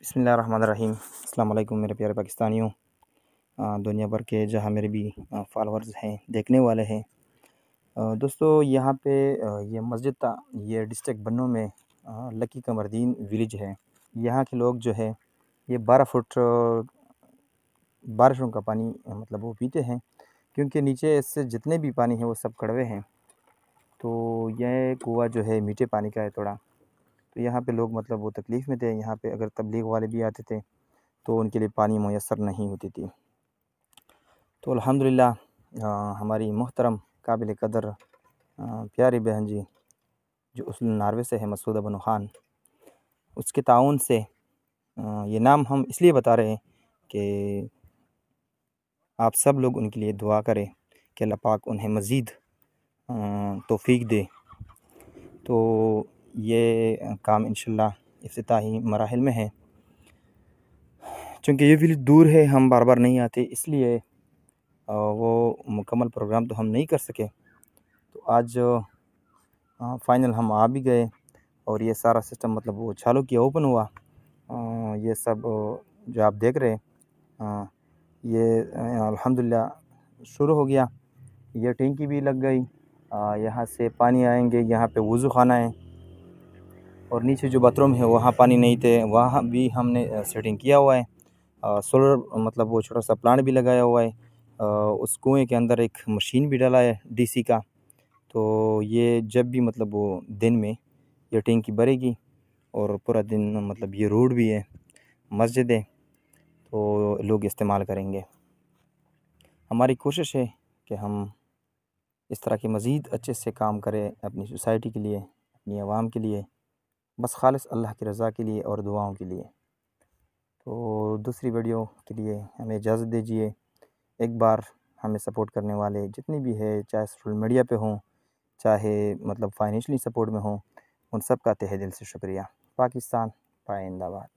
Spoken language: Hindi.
बिस्मिल्लाहिर्रहमानिर्रहीम। अस्सलाम वालेकुम मेरे प्यारे पाकिस्तानियों, दुनिया भर के जहाँ मेरे भी फॉलोअर्स हैं, देखने वाले हैं। दोस्तों यहाँ पे ये मस्जिद था, ये डिस्ट्रिक्ट बन्नू में लकी कमरदीन विलेज है। यहाँ के लोग जो है ये 12 फुट बारिशों का पानी मतलब वो पीते हैं, क्योंकि नीचे इससे जितने भी पानी है वो सब कड़वे हैं। तो यह कुआँ जो है मीठे पानी का है थोड़ा। तो यहाँ पे लोग मतलब वो तकलीफ़ में थे। यहाँ पे अगर तबलीग वाले भी आते थे तो उनके लिए पानी मुयस्सर नहीं होती थी। तो अल्हम्दुलिल्लाह हमारी मोहतरम काबिल कदर प्यारी बहन जी जो उसल नार्वे से है, मसूदा बनो ख़ान, उसके ताउन से ये नाम हम इसलिए बता रहे हैं कि आप सब लोग उनके लिए दुआ करें कि अल्लाह पाक उन्हें मज़ीद तौफ़ीक दे। तो ये काम इंशाअल्लाह इफ्तिताही मराहिल में है। चूँकि ये विलेज दूर है, हम बार बार नहीं आते, इसलिए वो मुकम्मल प्रोग्राम तो हम नहीं कर सके। तो आज फ़ाइनल हम आ भी गए और ये सारा सिस्टम मतलब वो चालू किया, ओपन हुआ। ये सब जो आप देख रहे हैं ये अल्हम्दुलिल्लाह शुरू हो गया। ये टैंकी भी लग गई, यहाँ से पानी आएंगे, यहाँ पे वज़ू खाना है और नीचे जो बाथरूम है वहाँ पानी नहीं थे, वहाँ भी हमने सेटिंग किया हुआ है। सोलर मतलब वो छोटा सा प्लांट भी लगाया हुआ है। उस कुएँ के अंदर एक मशीन भी डाला है डीसी का। तो ये जब भी मतलब वो दिन में ये टैंकी भरेगी और पूरा दिन मतलब ये रोड भी है, मस्जिद है, तो लोग इस्तेमाल करेंगे। हमारी कोशिश है कि हम इस तरह के मज़ीद अच्छे से काम करें अपनी सोसाइटी के लिए, अपनी आवाम के लिए, बस खालिस अल्लाह की रज़ा के लिए और दुआओं के लिए। तो दूसरी वीडियो के लिए हमें इजाज़त दीजिए। एक बार हमें सपोर्ट करने वाले जितने भी है, चाहे सोशल मीडिया पे हों, चाहे मतलब फाइनेंशियली सपोर्ट में हों, उन सब का तहे दिल से शुक्रिया। पाकिस्तान पाइंदाबाद।